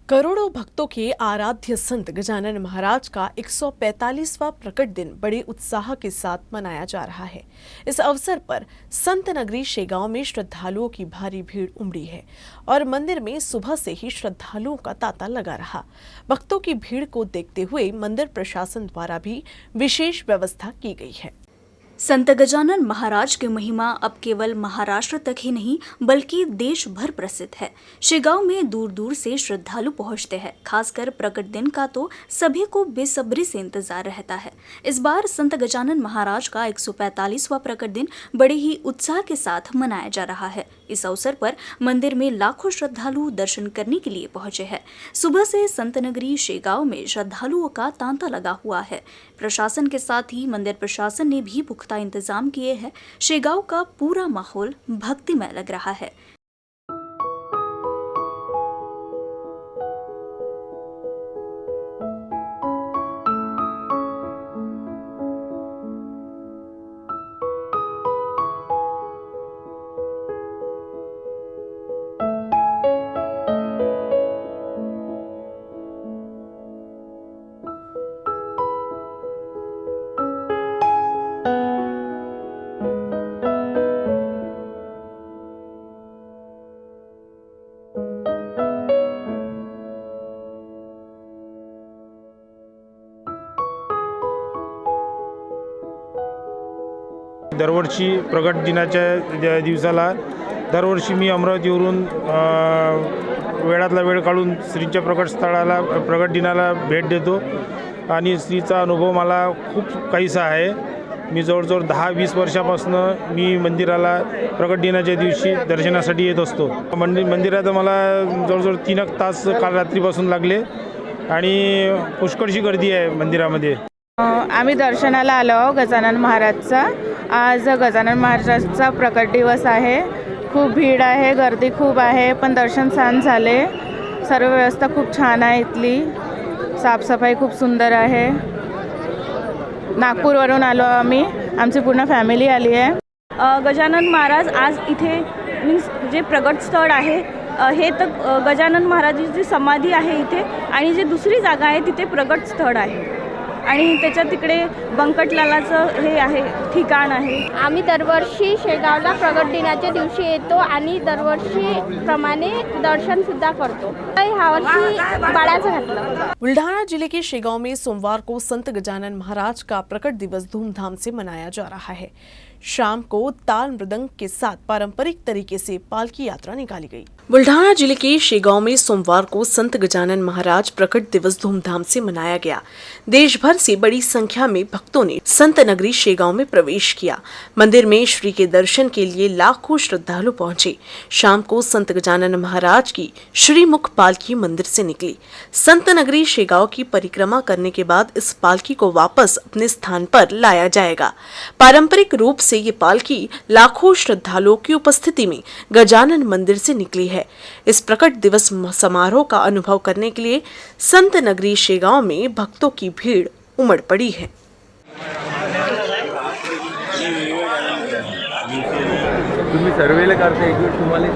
करोड़ों भक्तों के आराध्य संत गजानन महाराज का 145वां प्रकट दिन बड़े उत्साह के साथ मनाया जा रहा है। इस अवसर पर संत नगरी शेगांव में श्रद्धालुओं की भारी भीड़ उमड़ी है और मंदिर में सुबह से ही श्रद्धालुओं का तांता लगा रहा। भक्तों की भीड़ को देखते हुए मंदिर प्रशासन द्वारा भी विशेष व्यवस्था की गई है। संत गजानन महाराज की महिमा अब केवल महाराष्ट्र तक ही नहीं बल्कि देश भर प्रसिद्ध है। शेगांव में दूर दूर से श्रद्धालु पहुंचते हैं। खासकर प्रकट दिन का तो सभी को बेसब्री से इंतजार रहता है। इस बार संत गजानन महाराज का 145वां प्रकट दिन बड़े ही उत्साह के साथ मनाया जा रहा है। इस अवसर पर मंदिर में लाखों श्रद्धालु दर्शन करने के लिए पहुंचे हैं। सुबह से संत नगरी शेगांव में श्रद्धालुओं का तांता लगा हुआ है। प्रशासन के साथ ही मंदिर प्रशासन ने भी पुख्ता इंतजाम किए हैं। शेगांव का पूरा माहौल भक्तिमय लग रहा है। दरवर्षी प्रगट दिनाच्या दिवसाला दरवर्षी मी अमरावतीवरून वेळातला वेळ काढून श्रीच्या प्रकट स्थळाला प्रगट दिनाला भेट देतो आणि श्रीचा अनुभव मला खूप काहीसा आहे। मी जवळजवळ 10-20 वर्षापासून मी मंदिराला प्रगट दिनाच्या दिवशी दर्शनासाठी येत असतो। मंदिरात मला जवळजवळ 3 तास काल रात्रीपासून लागले आणि पुष्कळशी गर्दी आहे मंदिरामध्ये। आम्ही दर्शनाला आलो गजानन महाराजचा। आज गजानन महाराजांचा प्रकट दिवस आहे। खूप भीड आहे, गर्दी खूप आहे, पण दर्शन छान झाले। सर्व व्यवस्था खूप छान आहे, इथली साफसफाई खूप सुंदर आहे। नागपूरवरून आलो आम्ही, आमची पूर्ण फॅमिली आली आहे। गजानन महाराज आज इथे मीन्स जे प्रगट स्थळ आहे हे तर गजानन महाराजांची समाधी आहे इथे, आणि जे दुसरी जागा आहे तिथे प्रगट स्थळ आहे आणि त्याच्या तिकडे बंकटलालाचं हे आहे ठिकाण आहे। आम्ही दरवर्षी शेगावला प्रगट दिनाच्या दिवशी येतो आणि दरवर्षीप्रमाणे दर्शन सुद्धा करतो। ह्या वर्षी बाळाचं घातलं। बुल्ढाना जिले के शेगांव में सोमवार को संत गजानन महाराज का प्रकट दिवस धूमधाम से मनाया जा रहा है। शाम को ताल मृदंग के साथ पारंपरिक तरीके से पालकी यात्रा निकाली गई। बुल्ढाना जिले के शेगांव में सोमवार को संत गजानन महाराज प्रकट दिवस धूमधाम से मनाया गया। देश भर से बड़ी संख्या में भक्तों ने संत नगरी शेगांव में प्रवेश किया। मंदिर में श्री के दर्शन के लिए लाखों श्रद्धालु पहुंचे। शाम को संत गजानन महाराज की श्रीमुख पालकी मंदिर से निकली। संत नगरी शेगांव की परिक्रमा करने के बाद इस पालकी को वापस अपने स्थान पर लाया जाएगा। पारंपरिक रूप से ये पालकी लाखों श्रद्धालुओं की उपस्थिति में गजानन मंदिर से निकली है। इस प्रकट दिवस समारोह का अनुभव करने के लिए संत नगरी शेगांव में भक्तों की भीड़ उमड़ पड़ी है। तुम्ही सर्वेला करते एक तुम्हाला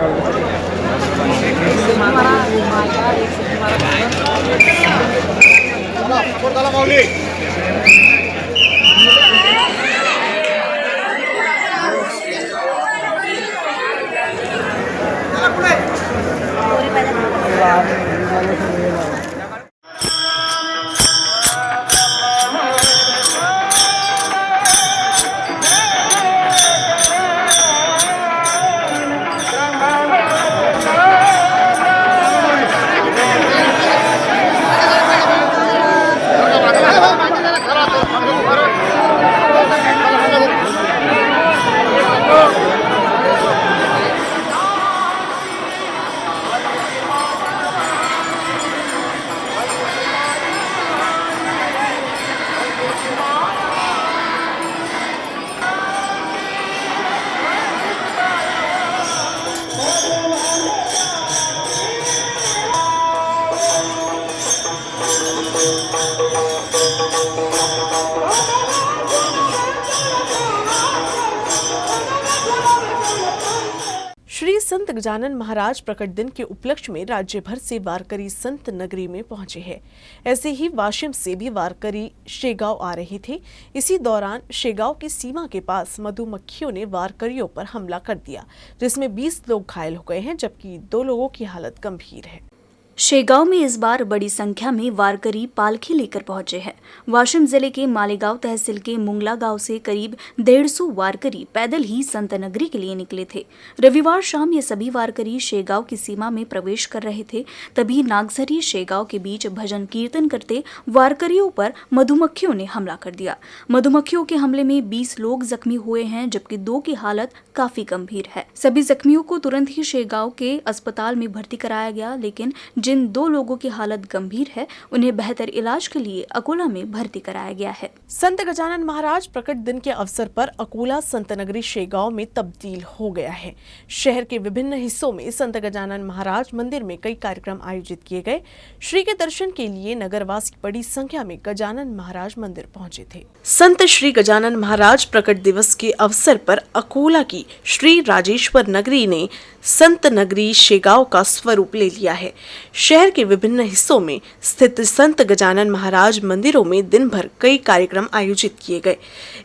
संत गजानन महाराज प्रकट दिन के उपलक्ष्य में राज्य भर से वारकरी संत नगरी में पहुंचे हैं। ऐसे ही वाशिम से भी वारकरी शेगांव आ रहे थे। इसी दौरान शेगांव की सीमा के पास मधुमक्खियों ने वारकरियों पर हमला कर दिया, जिसमें 20 लोग घायल हो गए हैं, जबकि 2 लोगों की हालत गंभीर है। शेगांव में इस बार बड़ी संख्या में वारकरी पालकी लेकर पहुंचे हैं। वाशिम जिले के मालेगांव तहसील के मुंगला गांव से करीब 150 वारकरी पैदल ही संत नगरी के लिए निकले थे। रविवार शाम ये सभी वारकरी शेगांव की सीमा में प्रवेश कर रहे थे, तभी नागझरी शेगांव के बीच भजन कीर्तन करते वारकरियों पर मधुमक्खियों ने हमला कर दिया। मधुमक्खियों के हमले में 20 लोग जख्मी हुए हैं, जबकि 2 की हालत काफी गंभीर है। सभी जख्मियों को तुरंत ही शेगांव के अस्पताल में भर्ती कराया गया, लेकिन जिन 2 लोगों की हालत गंभीर है उन्हें बेहतर इलाज के लिए अकोला में भर्ती कराया गया है। संत गजानन महाराज प्रकट दिन के अवसर पर अकोला संत नगरी शेगांव में तब्दील हो गया है। शहर के विभिन्न हिस्सों में संत गजानन महाराज मंदिर में कई कार्यक्रम आयोजित किए गए। श्री के दर्शन के लिए नगरवासी बड़ी संख्या में गजानन महाराज मंदिर पहुंचे थे। संत श्री गजानन महाराज प्रकट दिवस के अवसर पर अकोला की श्री राजेश्वर नगरी ने संत नगरी शेगांव का स्वरूप ले लिया है। शहर के विभिन्न हिस्सों में स्थित संत गजानन महाराज मंदिरों में दिन भर कई कार्यक्रम आयोजित किए गए।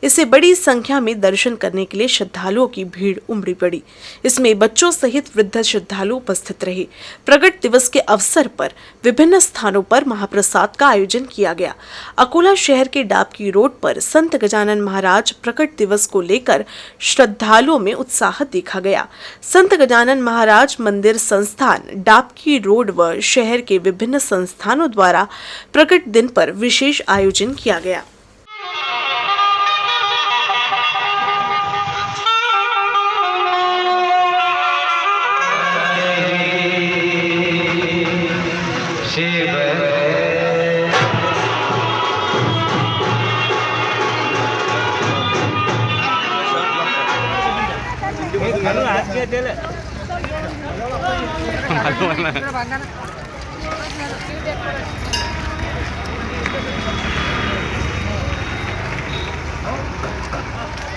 इसे बड़ी संख्या में दर्शन करने के लिए श्रद्धालुओं की भीड़ उमड़ी पड़ी। इसमें बच्चों सहित वृद्ध श्रद्धालु उपस्थित रहे। प्रकट दिवस के अवसर पर विभिन्न स्थानों पर महाप्रसाद का आयोजन किया गया। अकोला शहर के डाबकी रोड पर संत गजानन महाराज प्रकट दिवस को लेकर श्रद्धालुओं में उत्साह देखा गया। संत गजानन महाराज मंदिर संस्थान, डाबकी रोड व शहर के विभिन्न संस्थानों द्वारा प्रकट दिन पर विशेष आयोजन किया गया।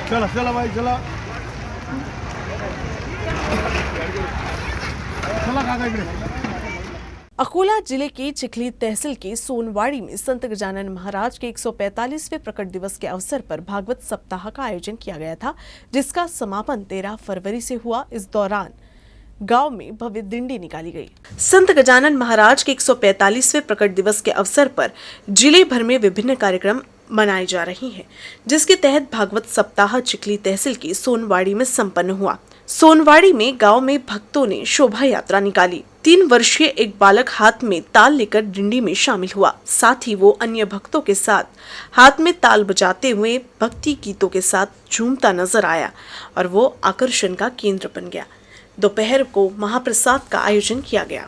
चला चला भाई चला चला काका इकडे। अकोला जिले के चिखली तहसील के सोनवाड़ी में संत गजानन महाराज के 145वें प्रकट दिवस के अवसर पर भागवत सप्ताह का आयोजन किया गया था, जिसका समापन 13 फरवरी से हुआ। इस दौरान गांव में भव्य दिंडी निकाली गई। संत गजानन महाराज के 145वें प्रकट दिवस के अवसर पर जिले भर में विभिन्न कार्यक्रम मनाए जा रहे हैं, जिसके तहत भागवत सप्ताह चिखली तहसील की सोनवाड़ी में संपन्न हुआ। सोनवाड़ी में गांव में भक्तों ने शोभा यात्रा निकाली। 3 वर्षीय एक बालक हाथ में ताल लेकर डिंडी में शामिल हुआ। साथ ही वो अन्य भक्तों के साथ हाथ में ताल बजाते हुए भक्ति गीतों के साथ झूमता नजर आया और वो आकर्षण का केंद्र बन गया। दोपहर को महाप्रसाद का आयोजन किया गया।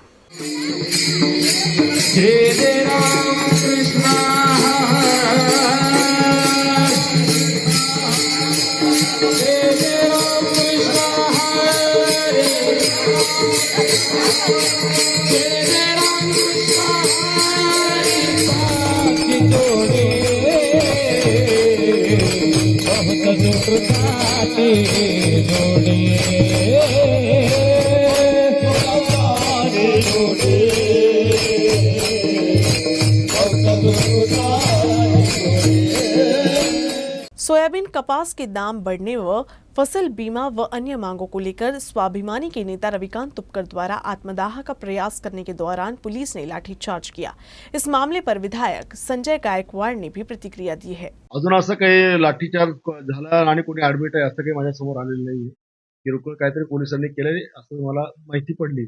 सोयाबीन कपास के दाम बढ़ने व फसल बीमा व अन्य मांगों को लेकर स्वाभिमानी के नेता रविकांत तुपकर द्वारा आत्मदाह का प्रयास करने के दौरान पुलिस ने लाठीचार्ज किया। इस मामले पर विधायक संजय गायकवाड ने भी प्रतिक्रिया दी है। अजून असं काही लाठीचार्ज झाला आणि कोणी ऍडमिट आहे असं काही माझ्या समोर आलेलं नाहीये। किरकोळ काहीतरी पोलिसांनी केलंय असं मला माहिती पडली।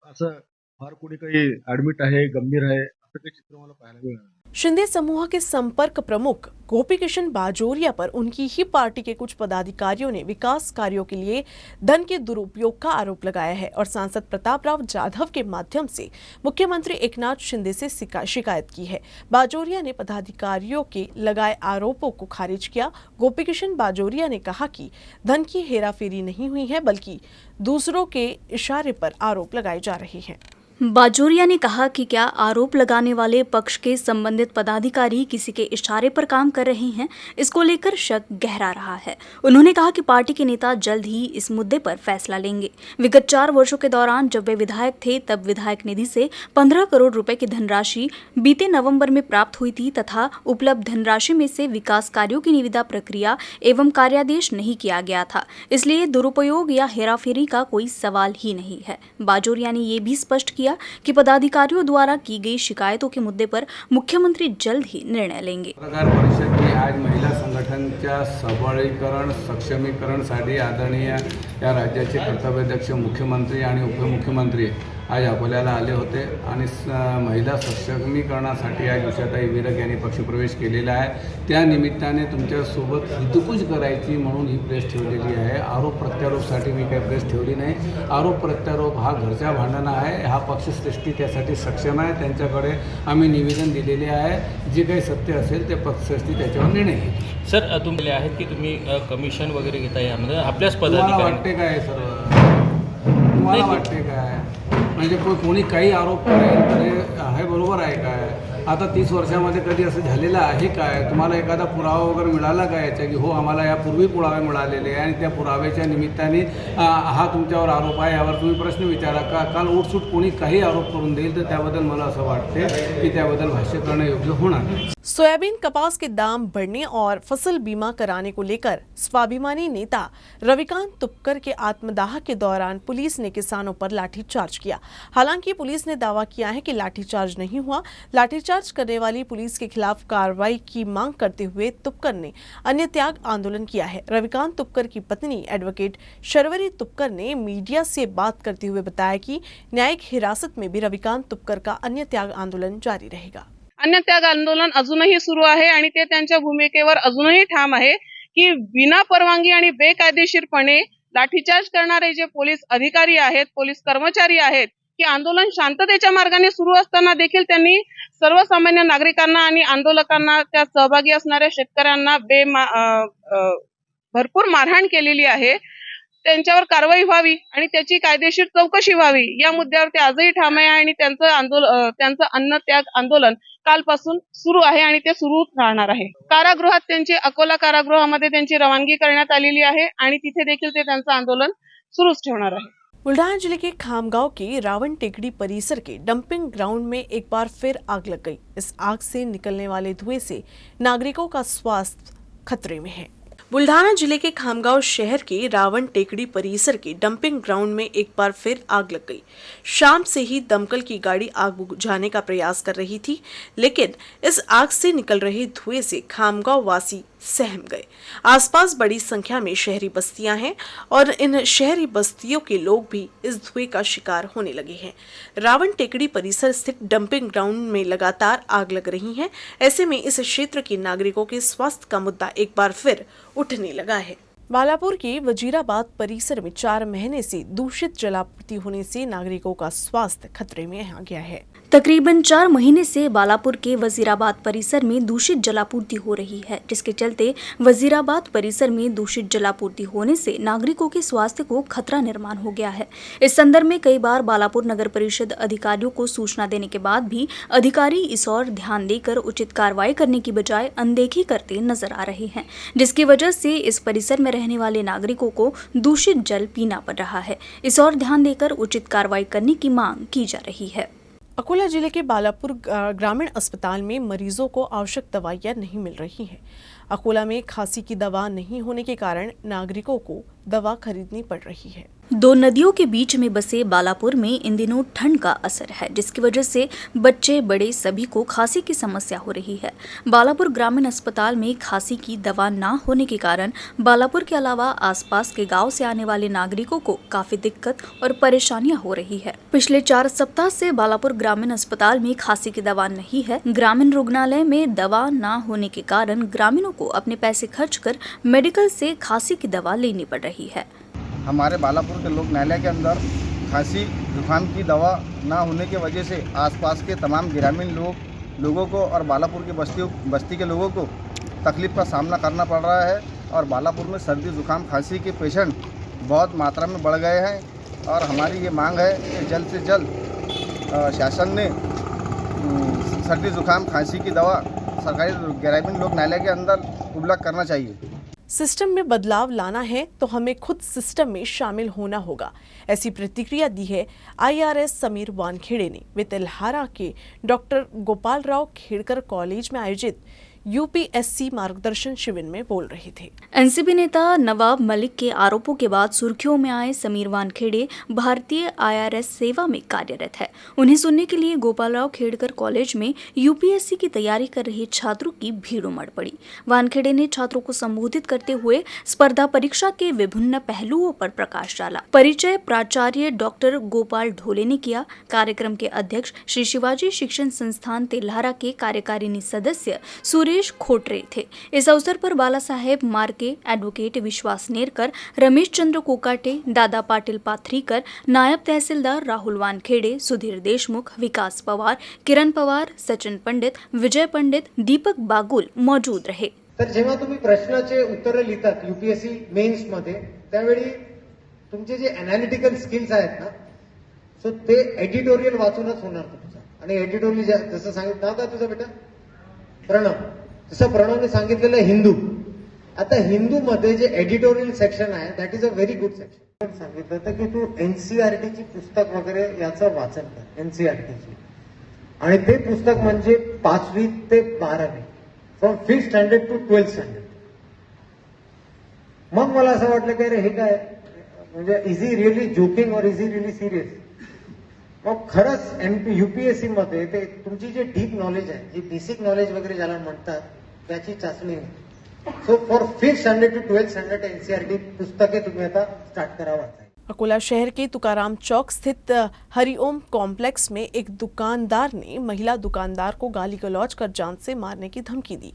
असं फार कोणी काही ऍडमिट आहे, गंभीर आहे असं काही चित्र मला पाहायला मिळालं। शिंदे समूह के संपर्क प्रमुख गोपी किशन बाजोरिया पर उनकी ही पार्टी के कुछ पदाधिकारियों ने विकास कार्यों के लिए धन के दुरुपयोग का आरोप लगाया है और सांसद प्रताप राव जाधव के माध्यम से मुख्यमंत्री एकनाथ शिंदे से शिकायत की है। बाजोरिया ने पदाधिकारियों के लगाए आरोपों को खारिज किया। गोपी किशन बाजोरिया ने कहा कि धन की हेराफेरी नहीं हुई है, बल्कि दूसरों के इशारे पर आरोप लगाए जा रहे हैं। बाजोरिया ने कहा कि क्या आरोप लगाने वाले पक्ष के संबंधित पदाधिकारी किसी के इशारे पर काम कर रहे हैं, इसको लेकर शक गहरा रहा है। उन्होंने कहा कि पार्टी के नेता जल्द ही इस मुद्दे पर फैसला लेंगे। विगत 4 वर्षों के दौरान जब वे विधायक थे तब विधायक निधि से 15 करोड़ रुपए की धनराशि बीते नवंबर में प्राप्त हुई थी तथा उपलब्ध धनराशि में से विकास कार्यों की निविदा प्रक्रिया एवं कार्यादेश नहीं किया गया था, इसलिए दुरुपयोग या हेराफेरी का कोई सवाल ही नहीं है। बाजोरिया ने ये भी स्पष्ट किया कि पदाधिकारियों द्वारा की गई शिकायतों के मुद्दे पर मुख्यमंत्री जल्द ही निर्णय लेंगे। पत्रकार परिषद में आज महिला संघटनांच्या सबलीकरण सक्षमीकरणसाठी आदरणीय या राज्याचे कर्तव्याध्यक्ष मुख्यमंत्री आणि उपमुख्यमंत्री आज अकोल्याला आले होते आणि महिला सक्षमीकरणासाठी आज उषाताई विरक यांनी पक्षप्रवेश केलेला आहे। त्या निमित्ताने तुमच्यासोबत हितगुज करायची म्हणून ही प्रेस ठेवलेली आहे। आरोप प्रत्यारोपसाठी मी काही प्रेस ठेवली नाही। आरोप प्रत्यारोप हा घरच्या भांडण आहे। हा पक्षश्रेष्ठी त्यासाठी सक्षम आहे। त्यांच्याकडे आम्ही निवेदन दिलेले आहे। जे काही सत्य असेल ते पक्षश्रेष्ठी त्याच्यावर निर्णय घेईल। सर तुम्ही आहेत की तुम्ही कमिशन वगैरे घेताय यामध्ये आपल्याच तुम्हाला पदाधिकारी वाटते काय सर्व तुम्हाला वाटते काय म्हणजे कोणी काही आरोप करेल तर हे बरोबर आहे काय? आता 30 वर्षामध्ये कधी असं झालेलं आहे काय? तुम्हाला एखादा पुरावा वगैरे मिळाला का याचा की हो आम्हाला यापूर्वी पुरावे मिळालेले आहे आणि त्या पुराव्याच्या निमित्ताने हा तुमच्यावर आरोप आहे यावर तुम्ही प्रश्न विचारा का? काल उठसूट कोणी काही आरोप करून देईल तर त्याबद्दल मला असं वाटते की त्याबद्दल भाष्य करणं योग्य होणार नाही। सोयाबीन कपास के दाम बढ़ने और फसल बीमा कराने को लेकर स्वाभिमानी नेता रविकांत तुपकर के आत्मदाह के दौरान पुलिस ने किसानों पर लाठीचार्ज किया। हालांकि पुलिस ने दावा किया है कि लाठीचार्ज नहीं हुआ। लाठीचार्ज करने वाली पुलिस के खिलाफ कार्रवाई की मांग करते हुए तुपकर ने अन्य त्याग आंदोलन किया है। रविकांत तुपकर की पत्नी एडवोकेट शर्वरी तुपकर ने मीडिया से बात करते हुए बताया कि न्यायिक हिरासत में भी रविकांत तुपकर का अन्य त्याग आंदोलन जारी रहेगा। अन्य त्याग आंदोलन अजूनही सुरू आहे आणि ते त्यांच्या भूमिकेवर अजूनही ठाम आहे की विना परवानगी आणि बेकायदेशीरपणे लाठीचार्ज करणारे जे पोलीस अधिकारी आहेत, पोलीस कर्मचारी आहेत, की आंदोलन शांततेच्या मार्गाने सुरू असताना देखील त्यांनी सर्वसामान्य नागरिकांना आणि आंदोलकांना, त्या सहभागी असणाऱ्या शेतकऱ्यांना भरपूर मारहाण केलेली आहे। त्यांच्यावर कारवाई व्हावी आणि त्याची कायदेशीर चौकशी व्हावी या मुद्द्यावर ते आजही ठाम आहे आणि त्यांचं अन्न त्याग आंदोलन कालपासून सुरू आहे आणि ते सुरूच राहणार आहे। कारागृहात त्यांची अकोला कारागृहामध्ये त्यांची रवानगी करण्यात आलेली आहे आणि तिथे देखील ते त्यांचं आंदोलन सुरूच ठेवणार आहे। बुल्ढाना जिले के खामगांव के रावण टेकड़ी परिसर के डंपिंग ग्राउंड में एक बार फिर आग लग गई। इस आग से निकलने वाले धुएं से नागरिकों का स्वास्थ्य खतरे में है। बुल्ढाना जिले के खामगांव शहर के रावण टेकड़ी परिसर के डंपिंग ग्राउंड में एक बार फिर आग लग गई। शाम से ही दमकल की गाड़ी आग बुझाने का प्रयास कर रही थी, लेकिन इस आग से निकल रहे धुएं से खामगांव वासी सहम गए। आसपास बड़ी संख्या में शहरी बस्तियां हैं और इन शहरी बस्तियों के लोग भी इस धुएं का शिकार होने लगे हैं। रावण टेकड़ी परिसर स्थित डंपिंग ग्राउंड में लगातार आग लग रही है। ऐसे में इस क्षेत्र के नागरिकों के स्वास्थ्य का मुद्दा एक बार फिर उठने लगा है। बालापुर के वजीराबाद परिसर में 4 महीने से दूषित जलापूर्ति होने से नागरिकों का स्वास्थ्य खतरे में आ गया है। तकरीबन 4 महीने से बालापुर के वजीराबाद परिसर में दूषित जलापूर्ति हो रही है, जिसके चलते वजीराबाद परिसर में दूषित जलापूर्ति होने से नागरिकों के स्वास्थ्य को खतरा निर्माण हो गया है। इस संदर्भ में कई बार बालापुर नगर परिषद अधिकारियों को सूचना देने के बाद भी अधिकारी इस ओर ध्यान देकर उचित कार्रवाई करने की बजाय अनदेखी करते नजर आ रहे हैं, जिसकी वजह से इस परिसर में रहने वाले नागरिकों को दूषित जल पीना पड़ रहा है। इस ओर ध्यान देकर उचित कार्रवाई करने की मांग की जा रही है। अकोला जिले के बालापुर ग्रामीण अस्पताल में मरीजों को आवश्यक दवाइयां नहीं मिल रही हैं। अकोला में खांसी की दवा नहीं होने के कारण नागरिकों को दवा खरीदनी पड़ रही है। 2 नदियों के बीच में बसे बालापुर में इन दिनों ठंड का असर है, जिसकी वजह से बच्चे बड़े सभी को खांसी की समस्या हो रही है। बालापुर ग्रामीण अस्पताल में खांसी की दवा ना होने के कारण बालापुर के अलावा आसपास के गांव से आने वाले नागरिकों को काफी दिक्कत और परेशानियां हो रही है। पिछले 4 सप्ताह से बालापुर ग्रामीण अस्पताल में खांसी की दवा नहीं है। ग्रामीण रुग्णालय में दवा ना होने के कारण ग्रामीणों को अपने पैसे खर्च कर मेडिकल से खांसी की दवा लेनी पड़ रही है। हमारे बालापुर के लोक न्यायालय के अंदर खांसी जुकाम की दवा ना होने की वजह से आसपास के तमाम ग्रामीण लोगों को और बालापुर की बस्ती के लोगों को तकलीफ का सामना करना पड़ रहा है और बालापुर में सर्दी जुकाम खांसी के पेशेंट बहुत मात्रा में बढ़ गए हैं और हमारी ये मांग है कि जल्द से जल्द शासन ने सर्दी जुकाम खांसी की दवा सरकारी ग्रामीण लोक न्यायालय के अंदर उपलब्ध करना चाहिए। सिस्टम में बदलाव लाना है तो हमें खुद सिस्टम में शामिल होना होगा, ऐसी प्रतिक्रिया दी है IRS समीर वानखेड़े ने। वे तेल्हारा के डॉक्टर गोपालराव खेड़कर कॉलेज में आयोजित UPSC मार्गदर्शन शिविर में बोल रहे थे। एनसीपी नेता नवाब मलिक के आरोपों के बाद सुर्खियों में आए समीर वानखेड़े भारतीय IRS सेवा में कार्यरत है। उन्हें सुनने के लिए गोपालराव खेड़कर कॉलेज में UPSC की तैयारी कर रहे छात्रों की भीड़ उमड़ पड़ी। वानखेड़े ने छात्रों को संबोधित करते हुए स्पर्धा परीक्षा के विभिन्न पहलुओं पर प्रकाश डाला। परिचय प्राचार्य डॉक्टर गोपाल ढोले ने किया। कार्यक्रम के अध्यक्ष श्री शिवाजी शिक्षण संस्थान तेल्हारा के कार्यकारिणी सदस्य सुरेश खोटरे थे। इस अवसर पर बाला साहेब मार्के, एडवोकेट विश्वास नेरकर, रमेश चंद्र कोकाटे, दादा पाटिल पाथरीकर, नायब तहसीलदार राहुल वानखेड़े, सुधीर देशमुख, विकास पवार, किरण पवार, सचिन पंडित, विजय पंडित, दीपक बागुल मौजूद रहे। तर जेव्हा तुम्ही प्रश्नाचे उत्तर लिहितात UPSC मेन्स मध्ये, त्यावेळी तुमचे जे एनालिटिकल स्किल्स आहेत ना, सो ते एडिटोरियल वाचूनच होणार तुमचं। आणि एडिटोरियल जसं सांगितलं, नाव काय तुझं बेटा? प्रणव. जसं प्रणवने सांगितलेलं हिंदू, आता हिंदू मध्ये जे एडिटोरियल सेक्शन आहे that is a very good section. सांगितलं होतं की तू NCERT ची पुस्तक वगैरे याचं वाचन कर, NCERT ची, आणि ते पुस्तक म्हणजे 5वी ते 12वी, from 5th standard to 12th standard. मग मला असं वाटलं की अरे हे काय, म्हणजे इज ही रिअली जोकिंग और इज ही रिअली सिरियस? मग खरंच UPSC मध्ये ते तुमची जे डीप नॉलेज आहे, जी बेसिक नॉलेज वगैरे ज्याला म्हणतात, त्याची चाचणी आहे। So for 5th standard to 12th standard NCERT पुस्तके तुम्ही आता स्टार्ट करा वाचायला। अकोला शहर के तुकाराम चौक स्थित हरिओम कॉम्प्लेक्स में एक दुकानदार ने महिला दुकानदार को गाली गलौज कर जान से मारने की धमकी दी।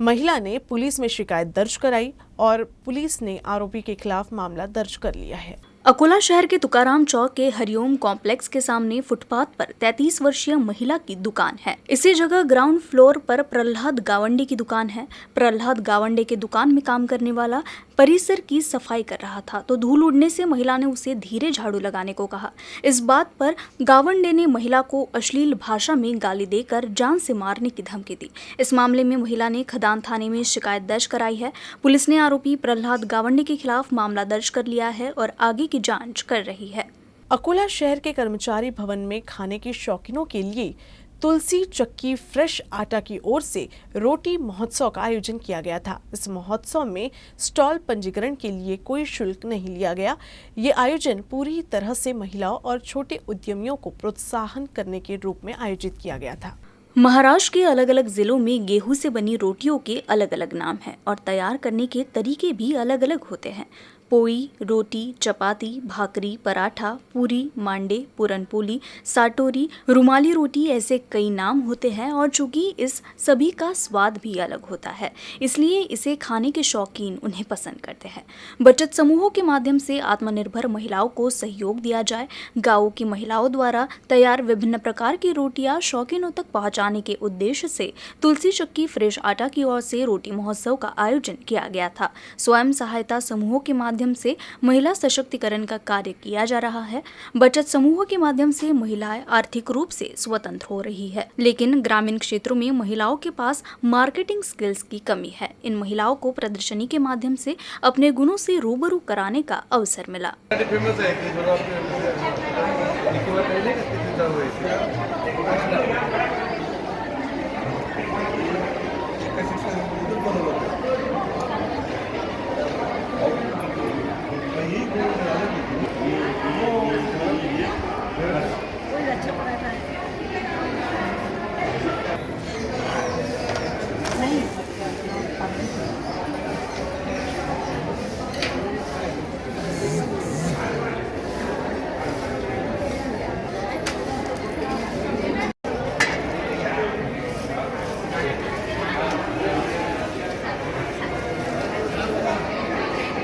महिला ने पुलिस में शिकायत दर्ज कराई और पुलिस ने आरोपी के खिलाफ मामला दर्ज कर लिया है। अकोला शहर के तुकाराम चौक के हरिओम कॉम्प्लेक्स के सामने फुटपाथ पर 33 वर्षीय महिला की दुकान है। इसी जगह ग्राउंड फ्लोर पर प्रहलाद गावंडे की दुकान है। प्रहलाद गावंडे के दुकान में काम करने वाला परिसर की सफाई कर रहा था तो धूल उड़ने से महिला ने उसे धीरे झाड़ू लगाने को कहा। इस बात पर गावंडे ने महिला को अश्लील भाषा में गाली देकर जान से मारने की धमकी दी। इस मामले में महिला ने खदान थाने में शिकायत दर्ज कराई है। पुलिस ने आरोपी प्रहलाद गावंडे के खिलाफ मामला दर्ज कर लिया है और आगे की जांच कर रही है। अकोला शहर के कर्मचारी भवन में खाने के शौकीनों के लिए तुलसी चक्की फ्रेश आटा की ओर से रोटी महोत्सव का आयोजन किया गया था। इस महोत्सव में स्टॉल पंजीकरण के लिए कोई शुल्क नहीं लिया गया। ये आयोजन पूरी तरह से महिलाओं और छोटे उद्यमियों को प्रोत्साहन करने के रूप में आयोजित किया गया था। महाराष्ट्र के अलग अलग जिलों में गेहूं से बनी रोटियों के अलग अलग नाम हैं और तैयार करने के तरीके भी अलग अलग होते हैं। पोई, रोटी, चपाती, भाकरी, पराठा, पूरी, मांडे, पुरनपोली, साटोरी, रुमाली रोटी, ऐसे कई नाम होते हैं और चूंकि इस सभी का स्वाद भी अलग होता है इसलिए इसे खाने के शौकीन उन्हें पसंद करते हैं। बचत समूहों के माध्यम से आत्मनिर्भर महिलाओं को सहयोग दिया जाए। गाँवों की महिलाओं द्वारा तैयार विभिन्न प्रकार की रोटियां शौकीनों तक पहुंचाने के उद्देश्य से तुलसी चक्की फ्रेश आटा की ओर से रोटी महोत्सव का आयोजन किया गया था। स्वयं सहायता समूहों के माध्यम से महिला सशक्तिकरण का कार्य किया जा रहा है। बचत समूहों के माध्यम से महिलाएं आर्थिक रूप से स्वतंत्र हो रही है, लेकिन ग्रामीण क्षेत्रों में महिलाओं के पास मार्केटिंग स्किल्स की कमी है। इन महिलाओं को प्रदर्शनी के माध्यम से अपने गुणों से रूबरू कराने का अवसर मिला।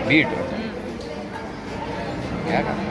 बीट क्या करना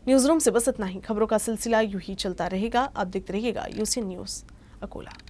न्यूज रूम से बस इतना ही। खबरों का सिलसिला यूं ही चलता रहेगा। आप देखते रहिएगा यूसी न्यूज अकोला।